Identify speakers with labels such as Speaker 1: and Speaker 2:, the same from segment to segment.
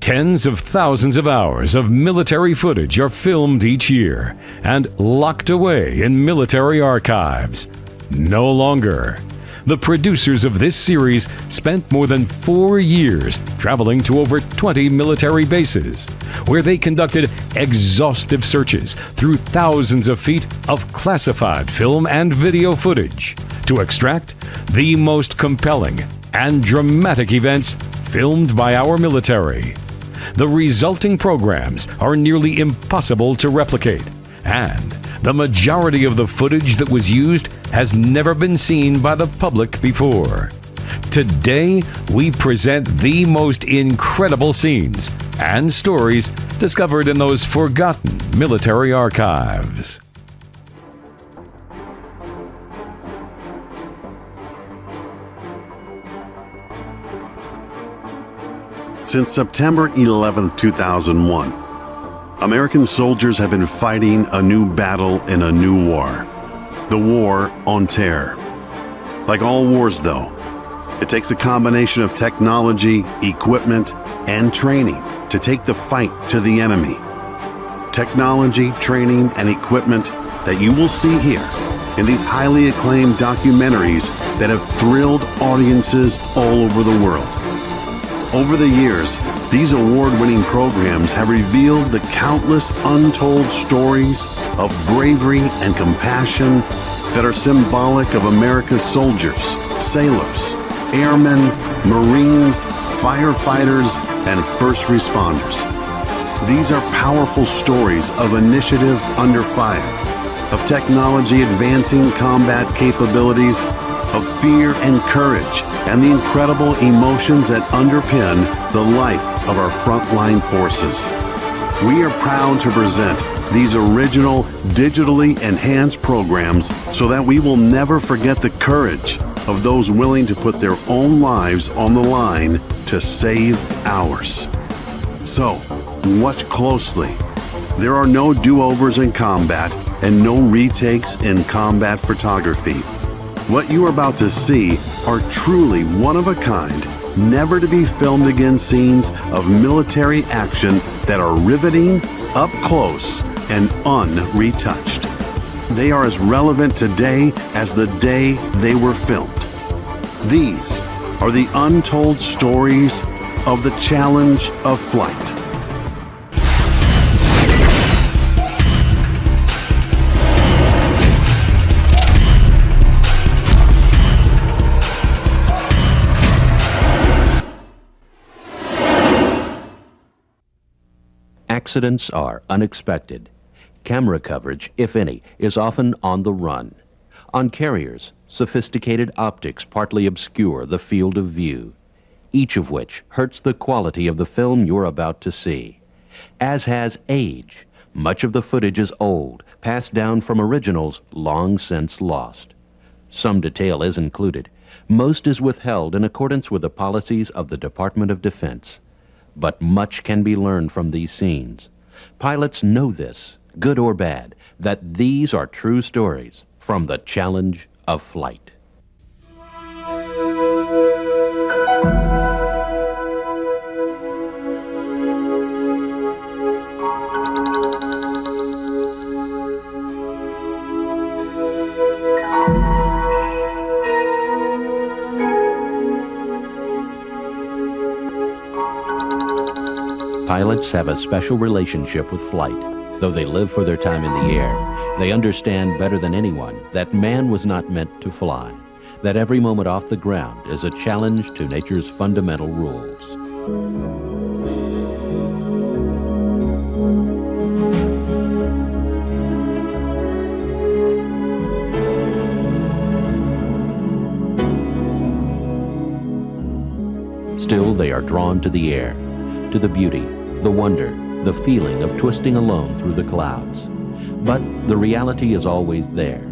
Speaker 1: Tens of thousands of hours of military footage are filmed each year and locked away in military archives. No longer. The producers of this series spent more than 4 years traveling to over 20 military bases, where they conducted exhaustive searches through thousands of feet of classified film and video footage to extract the most compelling and dramatic events filmed by our military. The resulting programs are nearly impossible to replicate, and the majority of the footage that was used has never been seen by the public before. Today, we present the most incredible scenes and stories discovered in those forgotten military archives.
Speaker 2: Since September 11, 2001, American soldiers have been fighting a new battle in a new war. The war on terror. Like all wars, though, it takes a combination of technology, equipment, and training to take the fight to the enemy. Technology, training, and equipment that you will see here in these highly acclaimed documentaries that have thrilled audiences all over the world. Over the years, these award-winning programs have revealed the countless untold stories of bravery and compassion that are symbolic of America's soldiers, sailors, airmen, Marines, firefighters, and first responders. These are powerful stories of initiative under fire, of technology advancing combat capabilities, of fear and courage, and the incredible emotions that underpin the life of our frontline forces. We are proud to present these original, digitally enhanced programs so that we will never forget the courage of those willing to put their own lives on the line to save ours. So, watch closely. There are no do-overs in combat and no retakes in combat photography. What you are about to see are truly one-of-a-kind, never-to-be-filmed-again scenes of military action that are riveting, up close, and unretouched. They are as relevant today as the day they were filmed. These are the untold stories of the challenge of flight.
Speaker 3: Accidents are unexpected. Camera coverage, if any, is often on the run. On carriers, sophisticated optics partly obscure the field of view, each of which hurts the quality of the film you're about to see. As has age. Much of the footage is old, passed down from originals long since lost. Some detail is included. Most is withheld in accordance with the policies of the Department of Defense. But much can be learned from these scenes. Pilots know this, good or bad, that these are true stories from the challenge of flight. Pilots have a special relationship with flight. Though they live for their time in the air, they understand better than anyone that man was not meant to fly, that every moment off the ground is a challenge to nature's fundamental rules. Still, they are drawn to the air, to the beauty, the wonder, the feeling of twisting alone through the clouds. But the reality is always there.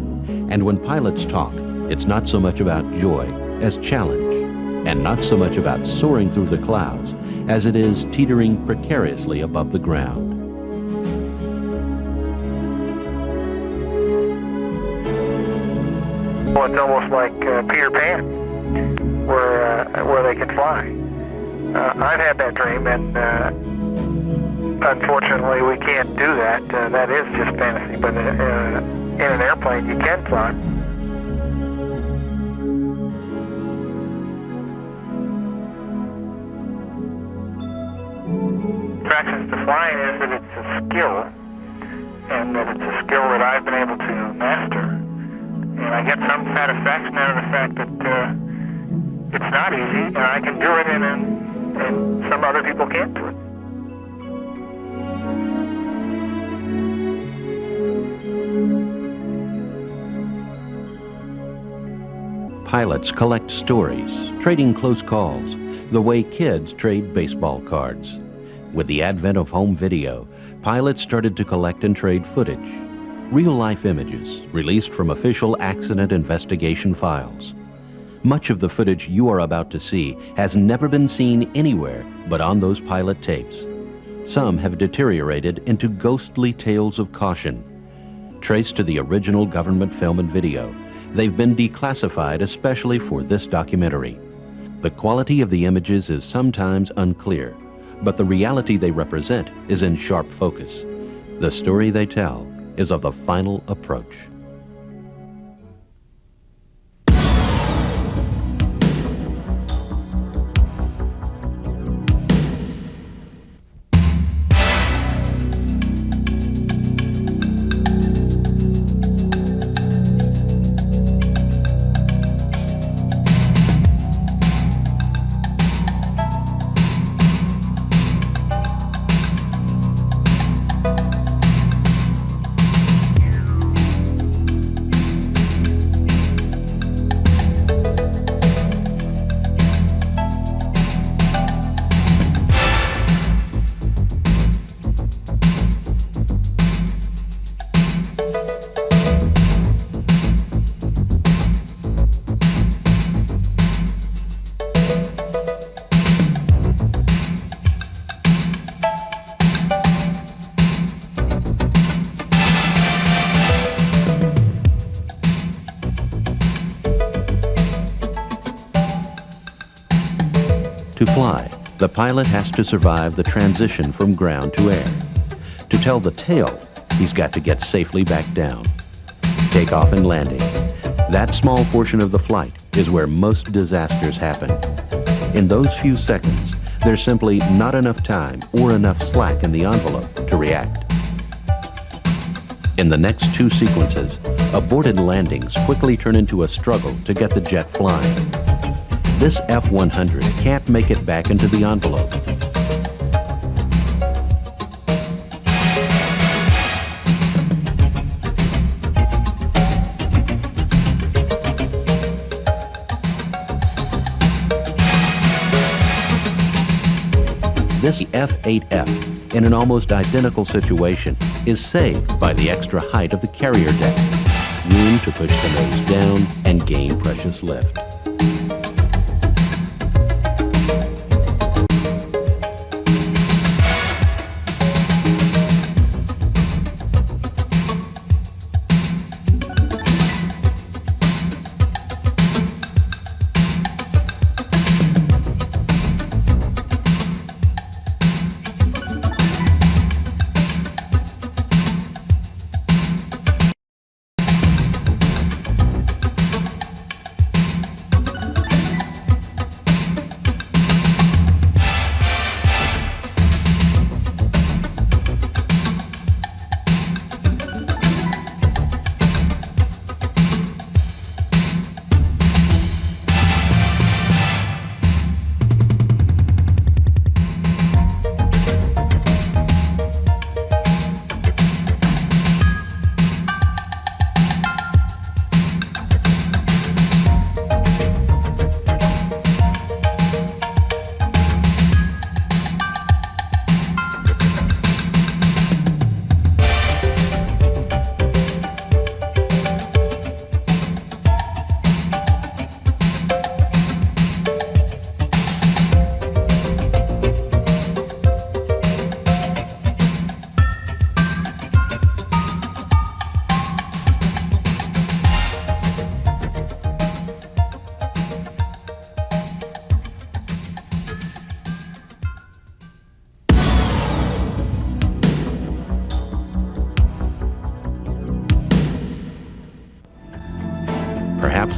Speaker 3: And when pilots talk, it's not so much about joy as challenge, and not so much about soaring through the clouds as it is teetering precariously above the ground.
Speaker 4: Well, it's almost like Peter Pan, where they can fly. I've had that dream, and unfortunately we can't do that. That is just fantasy, but in an airplane you can fly. Attractions to flying is that it's a skill, and that it's a skill that I've been able to master. And I get some satisfaction out of the fact that it's not easy, and I can do it, and some other people can't do it.
Speaker 3: Pilots collect stories, trading close calls, the way kids trade baseball cards. With the advent of home video, pilots started to collect and trade footage, real-life images released from official accident investigation files. Much of the footage you are about to see has never been seen anywhere but on those pilot tapes. Some have deteriorated into ghostly tales of caution. Traced to the original government film and video, they've been declassified especially for this documentary. The quality of the images is sometimes unclear, but the reality they represent is in sharp focus. The story they tell is of the final approach. To fly, the pilot has to survive the transition from ground to air. To tell the tale, he's got to get safely back down. Takeoff and landing. That small portion of the flight is where most disasters happen. In those few seconds, there's simply not enough time or enough slack in the envelope to react. In the next two sequences, aborted landings quickly turn into a struggle to get the jet flying. This F-100 can't make it back into the envelope. This F-8F, in an almost identical situation, is saved by the extra height of the carrier deck, room to push the nose down and gain precious lift.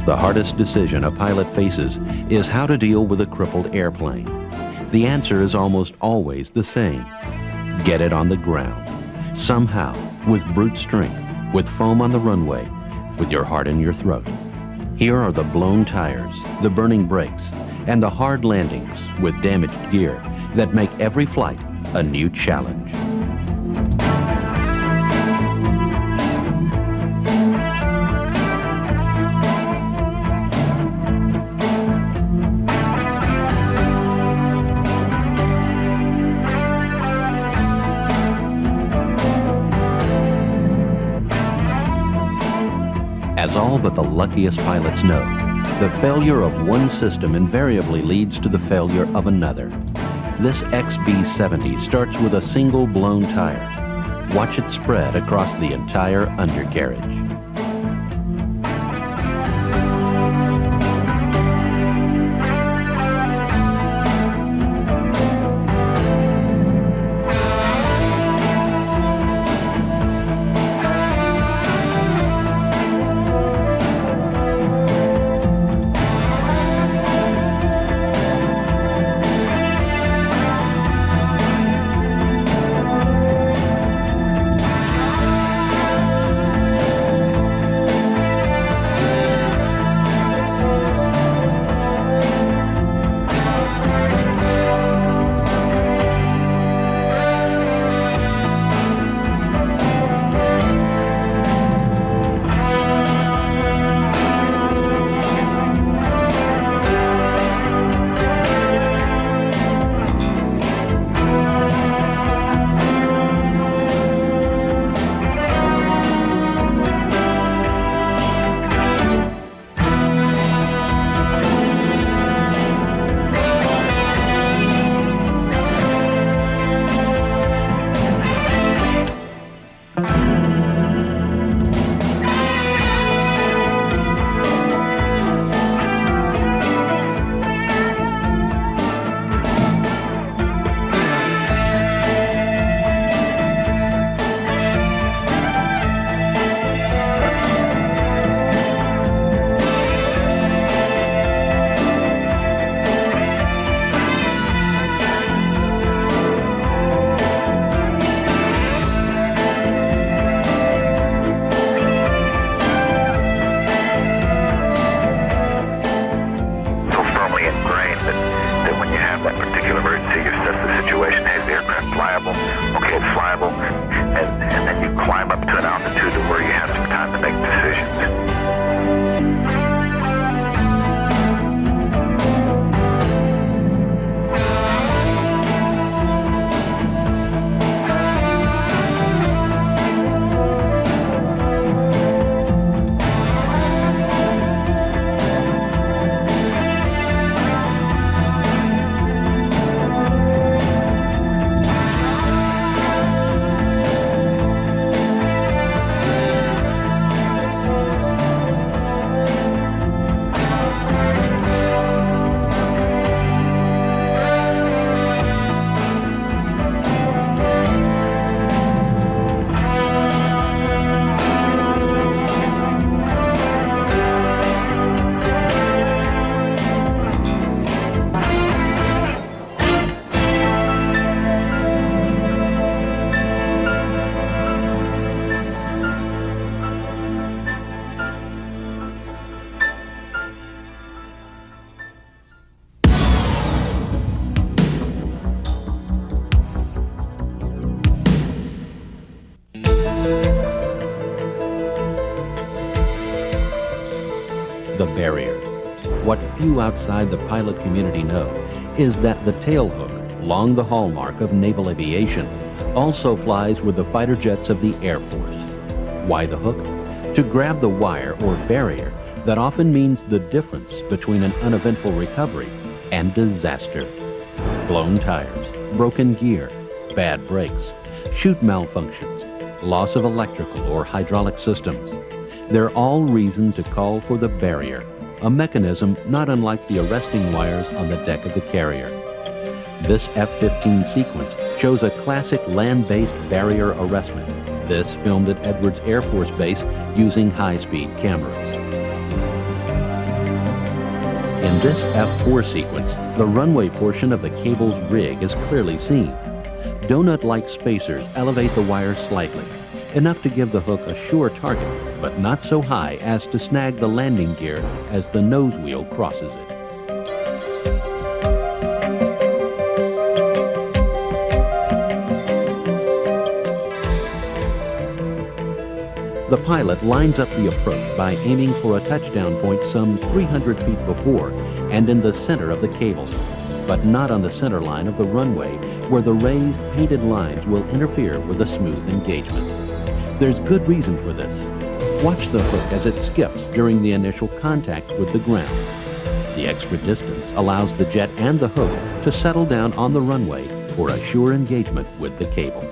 Speaker 3: Perhaps the hardest decision a pilot faces is how to deal with a crippled airplane. The answer is almost always the same. Get it on the ground. Somehow, with brute strength, with foam on the runway, with your heart in your throat. Here are the blown tires, the burning brakes, and the hard landings with damaged gear that make every flight a new challenge. As all but the luckiest pilots know, the failure of one system invariably leads to the failure of another. This XB-70 starts with a single blown tire. Watch it spread across the entire undercarriage. The barrier. What few outside the pilot community know is that the tailhook, long the hallmark of naval aviation, also flies with the fighter jets of the Air Force. Why the hook? To grab the wire or barrier that often means the difference between an uneventful recovery and disaster. Blown tires, broken gear, bad brakes, chute malfunctions, loss of electrical or hydraulic systems. They're all reason to call for the barrier, a mechanism not unlike the arresting wires on the deck of the carrier. This F-15 sequence shows a classic land-based barrier arrestment. This filmed at Edwards Air Force Base using high-speed cameras. In this F4 sequence, the runway portion of the cable's rig is clearly seen. Donut-like spacers elevate the wire slightly, enough to give the hook a sure target, but not so high as to snag the landing gear as the nose wheel crosses it. The pilot lines up the approach by aiming for a touchdown point some 300 feet before and in the center of the cable, but not on the center line of the runway where the raised painted lines will interfere with a smooth engagement. There's good reason for this. Watch the hook as it skips during the initial contact with the ground. The extra distance allows the jet and the hook to settle down on the runway for a sure engagement with the cable.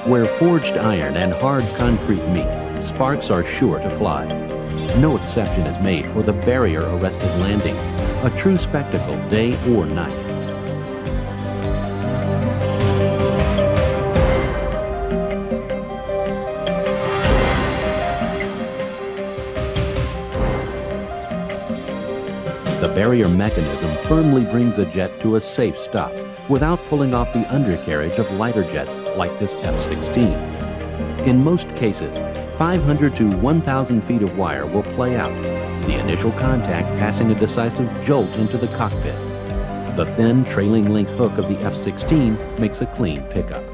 Speaker 3: Where forged iron and hard concrete meet, sparks are sure to fly. No exception is made for the barrier-arrested landing, a true spectacle day or night. The barrier mechanism firmly brings a jet to a safe stop without pulling off the undercarriage of lighter jets like this F-16. In most cases, 500 to 1,000 feet of wire will play out, the initial contact passing a decisive jolt into the cockpit. The thin trailing link hook of the F-16 makes a clean pickup.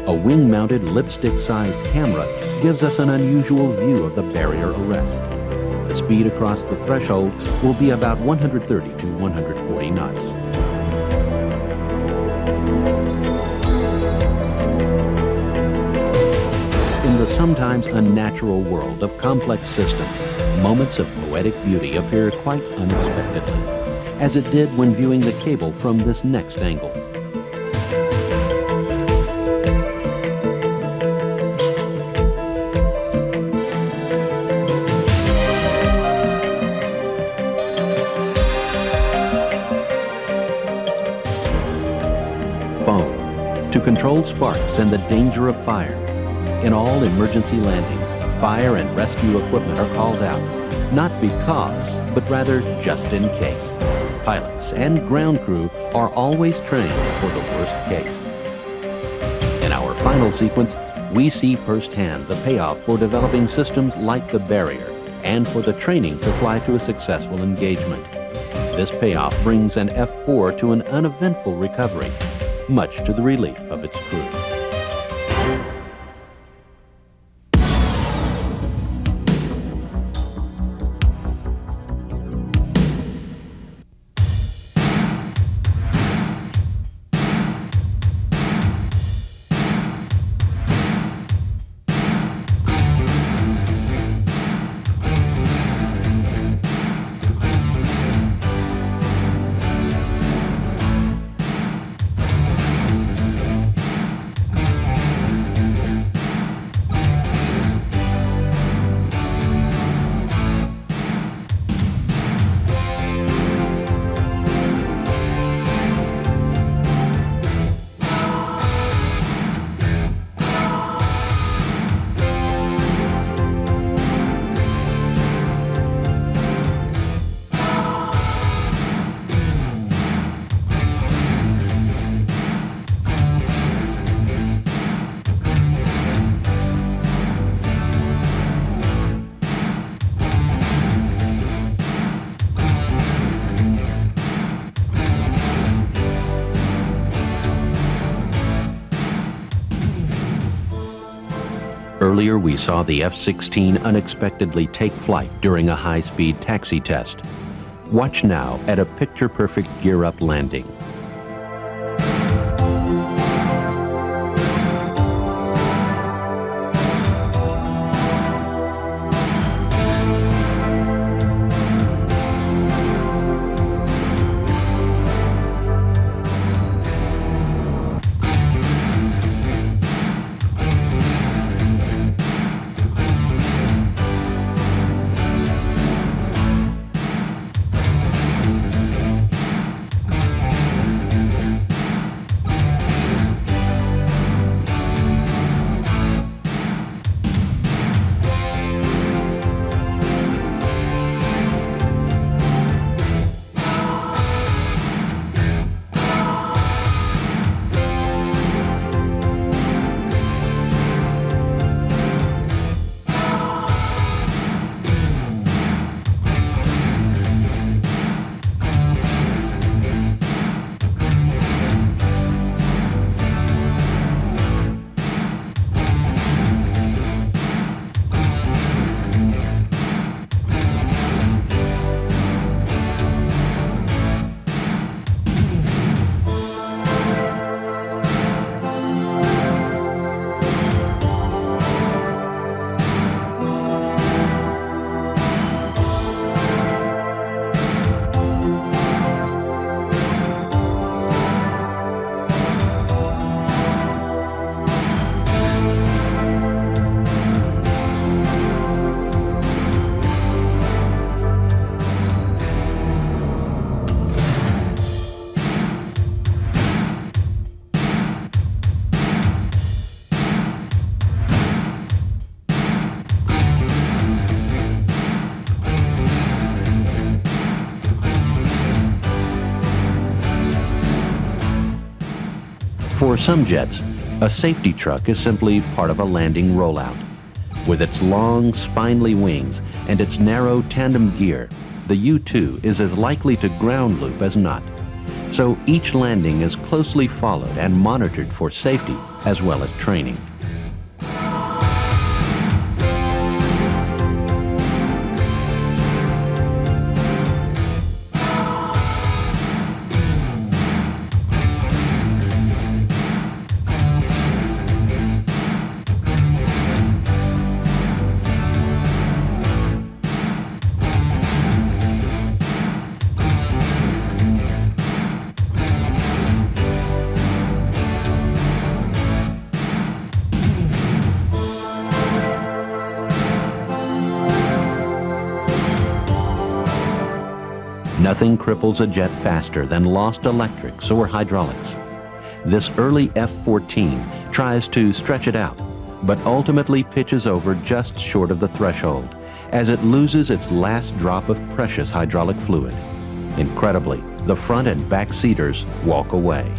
Speaker 3: A wing-mounted lipstick-sized camera gives us an unusual view of the barrier arrest. The speed across the threshold will be about 130 to 140 knots. In the sometimes unnatural world of complex systems, moments of poetic beauty appear quite unexpectedly, as it did when viewing the cable from this next angle. To control sparks and the danger of fire. In all emergency landings, fire and rescue equipment are called out, not because, but rather just in case. Pilots and ground crew are always trained for the worst case. In our final sequence, we see firsthand the payoff for developing systems like the barrier and for the training to fly to a successful engagement. This payoff brings an F-4 to an uneventful recovery, much to the relief of its crew. Earlier, we saw the F-16 unexpectedly take flight during a high-speed taxi test. Watch now at a picture-perfect gear-up landing. For some jets, a safety truck is simply part of a landing rollout. With its long, spindly wings and its narrow tandem gear, the U-2 is as likely to ground loop as not. So each landing is closely followed and monitored for safety as well as training. Nothing cripples a jet faster than lost electrics or hydraulics. This early F-14 tries to stretch it out, but ultimately pitches over just short of the threshold as it loses its last drop of precious hydraulic fluid. Incredibly, the front and back seaters walk away.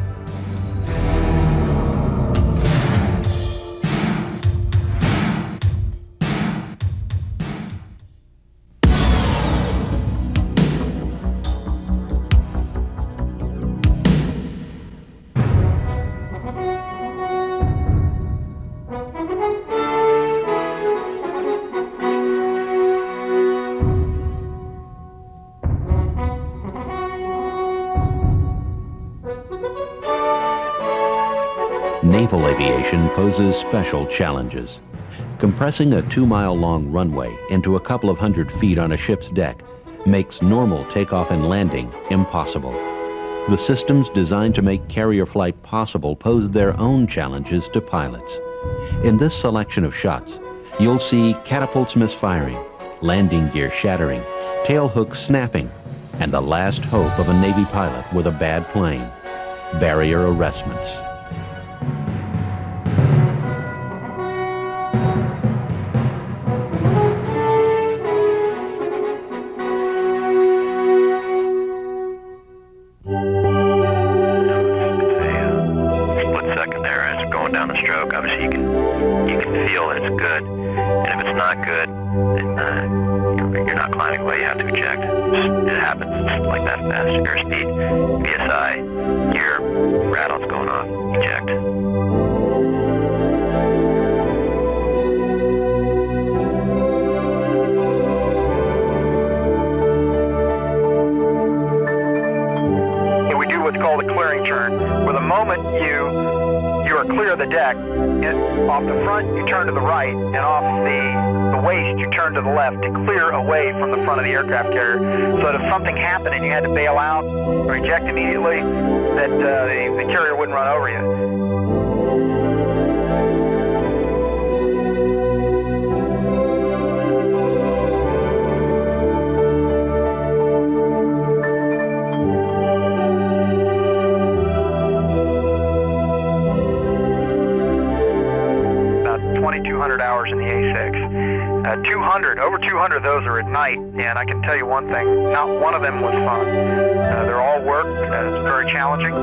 Speaker 3: Naval aviation poses special challenges. Compressing a 2-mile-long runway into a couple of hundred feet on a ship's deck makes normal takeoff and landing impossible. The systems designed to make carrier flight possible pose their own challenges to pilots. In this selection of shots, you'll see catapults misfiring, landing gear shattering, tail hooks snapping, and the last hope of a Navy pilot with a bad plane, barrier arrestments.
Speaker 5: Obviously, you can feel that it's good, and if it's not good, then you're not climbing away. You have to eject. It happens. It's like that fast. Airspeed, PSI, gear, rattles going on. Eject.
Speaker 6: And we do what's called a clearing turn, where the moment you are clear of the deck, off the front you turn to the right, and off the waist you turn to the left to clear away from the front of the aircraft carrier, so that if something happened and you had to bail out or eject immediately, that the carrier wouldn't run over you. Hours in the A6. 200, over 200 of those are at night, and I can tell you one thing, not one of them was fun. They're all work, it's very challenging.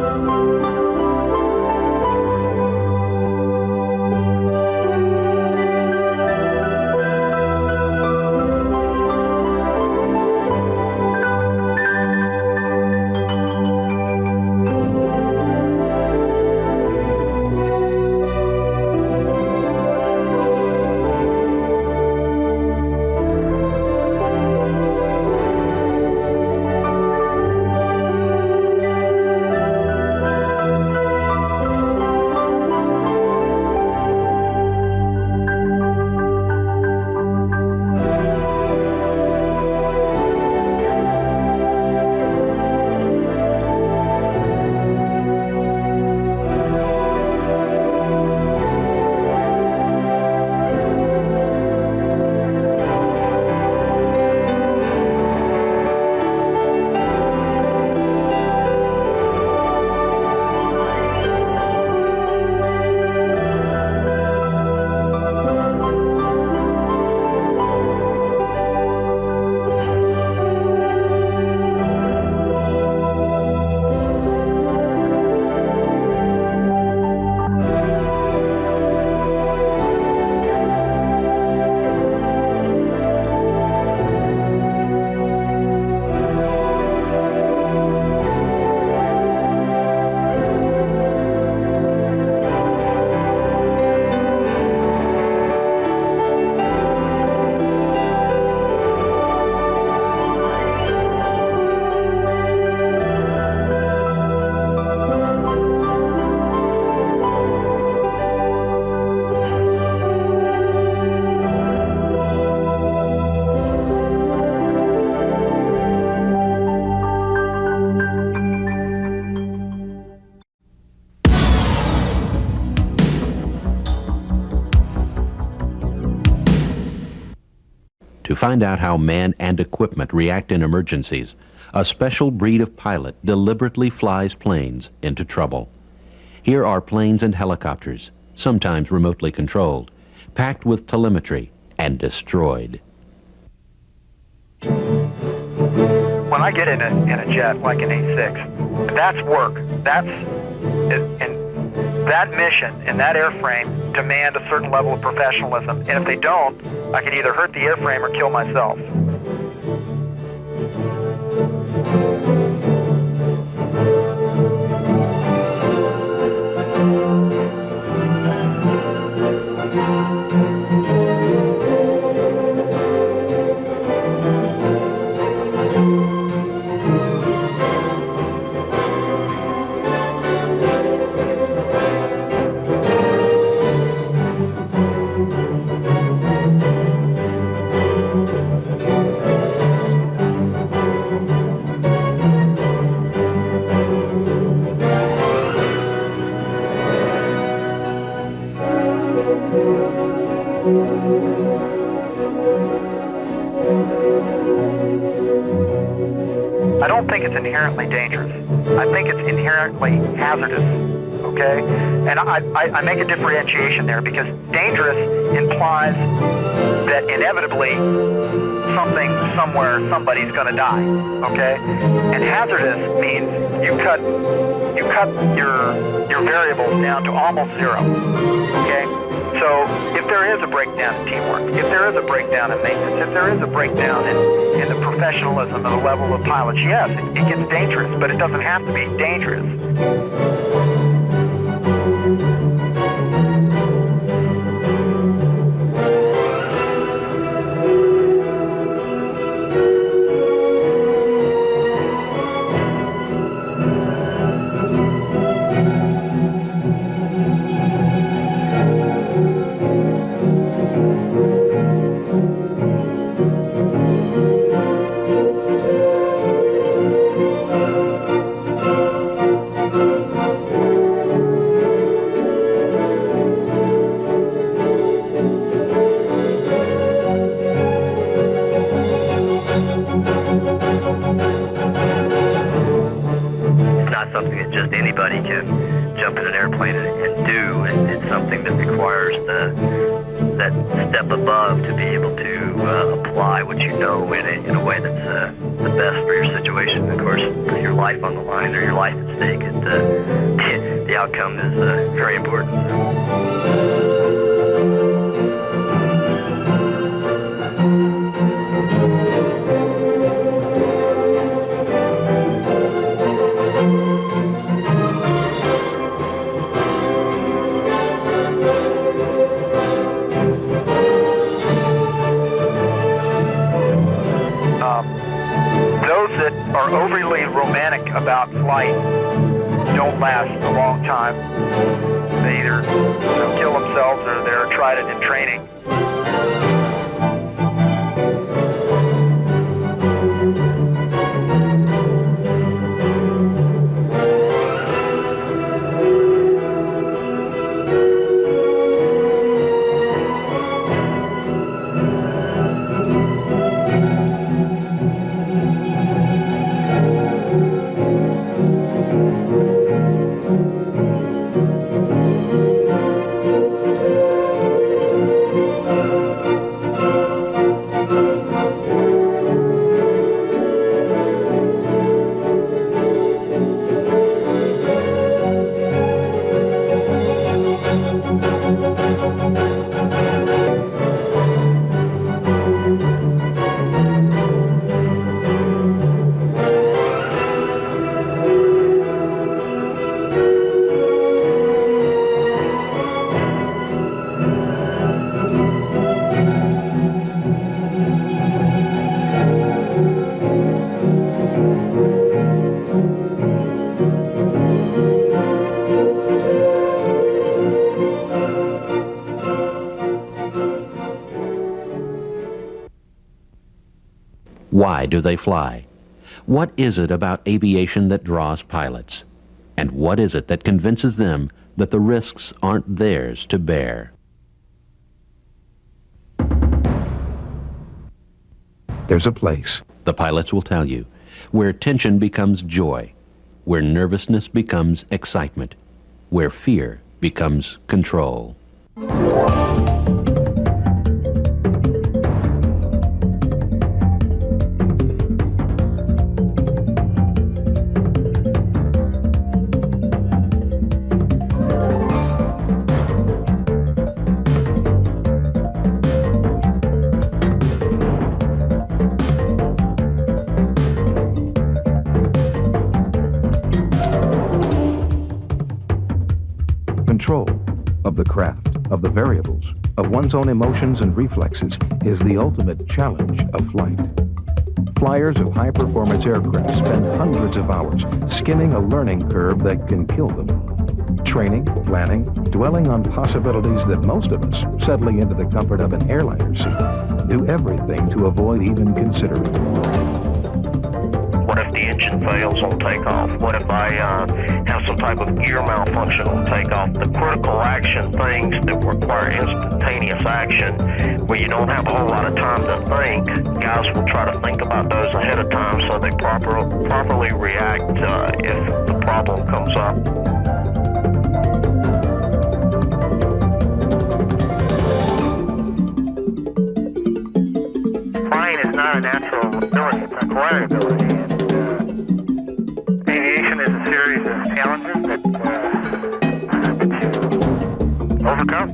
Speaker 3: find out how man and equipment react in emergencies, a special breed of pilot deliberately flies planes into trouble. Here are planes and helicopters, sometimes remotely controlled, packed with telemetry and destroyed.
Speaker 6: When I get in a jet like an A6, that's work. And that mission and that airframe demand a certain level of professionalism. And if they don't, I can either hurt the airframe or kill myself. I don't think it's inherently dangerous. I think it's inherently hazardous, okay? And I make a differentiation there because dangerous implies that inevitably something, somewhere, somebody's going to die, okay? And hazardous means you cut your variables down to almost zero, okay? So if there is a breakdown in teamwork, if there is a breakdown in maintenance, if there is a breakdown in the professionalism of the level of pilots, yes, it gets dangerous, but it doesn't have to be dangerous.
Speaker 5: Something that just anybody can jump in an airplane and do. It's something that requires that step above to be able to apply what you know in a way that's the best for your situation. Of course, your life on the line or your life at stake, the outcome is very important.
Speaker 6: Those that are overly romantic about flight don't last a long time. They either kill themselves or they're tried it in training.
Speaker 3: Why do they fly? What is it about aviation that draws pilots? And what is it that convinces them that the risks aren't theirs to bear?
Speaker 7: there's a place.
Speaker 3: The pilots will tell you, where tension becomes joy, where nervousness becomes excitement, where fear becomes control.
Speaker 7: Control of the craft, of the variables, of one's own emotions and reflexes is the ultimate challenge of flight. Flyers of high-performance aircraft spend hundreds of hours skimming a learning curve that can kill them. Training, planning, dwelling on possibilities that most of us, settling into the comfort of an airliner seat, do everything to avoid even considering.
Speaker 5: What if the engine fails on takeoff? What if I have some type of gear malfunction on takeoff? The critical action things that require instantaneous action, where you don't have a whole lot of time to think, guys will try to think about those ahead of time so they properly react if the problem comes up.
Speaker 4: Flying is not a natural ability, it's an acquired ability. Aviation is a series of challenges that you overcome.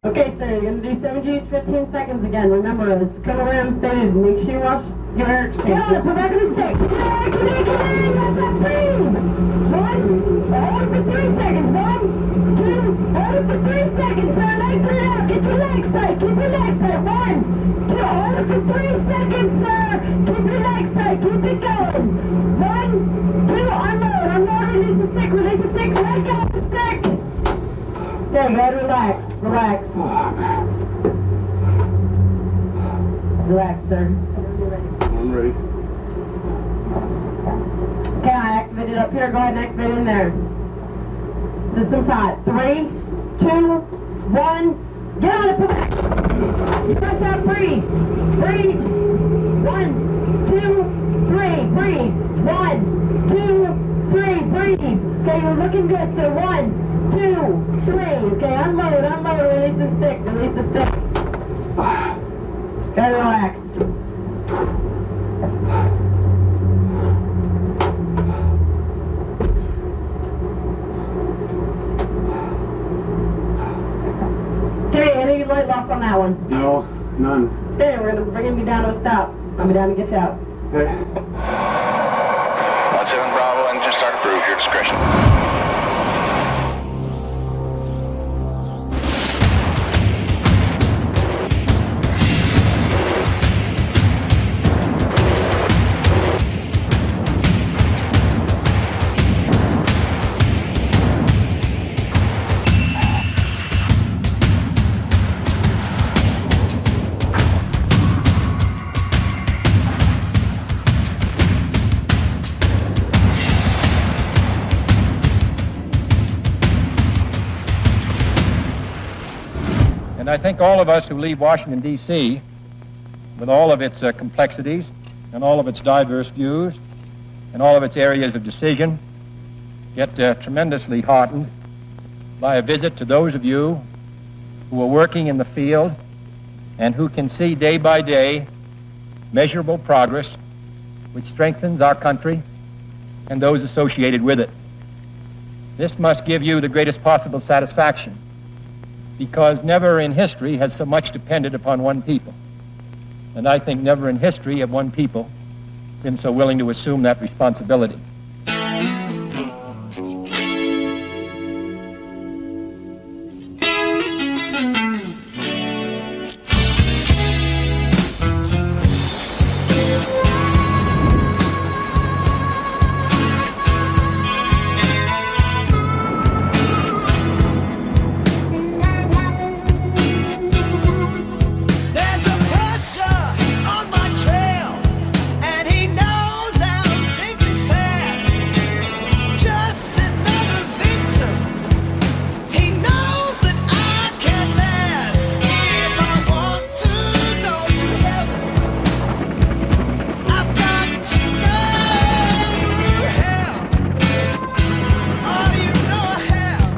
Speaker 8: Okay, sir, you're going to do 7 Gs, 15 seconds again. Remember, as Colonel Ram stated, make sure you watch your air exchange. Yeah, put back in the stick. That's a breathe. 1, hold it for 3 seconds. 1, 2, hold it for 3 seconds, sir. Leg 3 out. Get your legs tight. Keep your legs tight. 1, 2, hold it for 3 seconds, sir. Keep your legs tight. Keep it going. 1, 2, unload. Unload, release the stick. Release the stick. Let go of the stick. Okay, go ahead, relax. Relax. Relax, sir.
Speaker 2: I'm ready.
Speaker 8: Okay, I activated up here. Go ahead and activate in there. System's hot. 3, 2, 1. Get on it. Put back. You press out. Breathe. Breathe. 1, 2, 3. Breathe. 1, 2, 3. Breathe. Okay, you're looking good. So 1, 2, 3. Okay, unload. Unload. Release the stick. Release the stick. Okay, relax. Okay, any light loss on that one?
Speaker 9: No, none.
Speaker 8: Okay, we're gonna bring me down to a stop. I'll be down to get you out.
Speaker 9: Okay.
Speaker 5: 17 Bravo, engine start approved, your discretion.
Speaker 10: And I think all of us who leave Washington, D.C., with all of its complexities and all of its diverse views and all of its areas of decision, get tremendously heartened by a visit to those of you who are working in the field and who can see day by day measurable progress which strengthens our country and those associated with it. This must give you the greatest possible satisfaction, because never in history has so much depended upon one people. And I think never in history have one people been so willing to assume that responsibility.
Speaker 11: There's a pusher on my trail, and he knows I'm sinking fast. Just another victim. He knows that I can't last. If I want to go to heaven, I've got to go through hell. Oh, you know I have.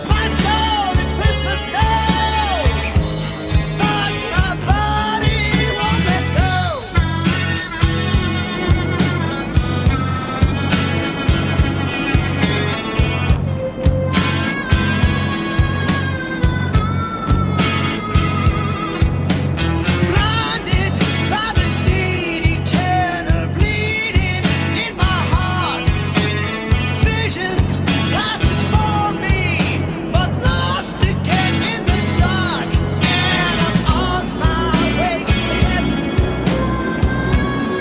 Speaker 11: My soul at Christmas knows, but my body won't let go. Blinded by this need, eternal bleeding in my heart. Visions pass before me, but lost again in the dark. And I'm on my way to heaven.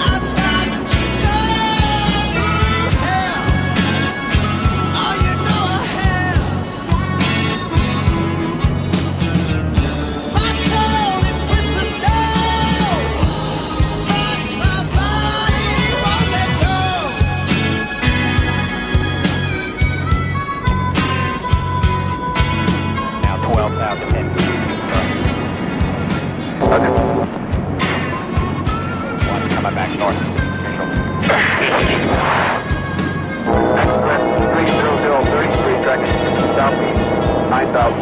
Speaker 11: I've got to go through hell. Oh, you know I have. My soul at Christmas knows, but my body won't let go.
Speaker 6: Now 12,000 feet. Okay. One's coming back north. Visual. 30033 tracking southeast 9,000.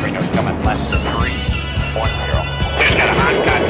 Speaker 6: Reno's coming left to 310. Just got a hot cut.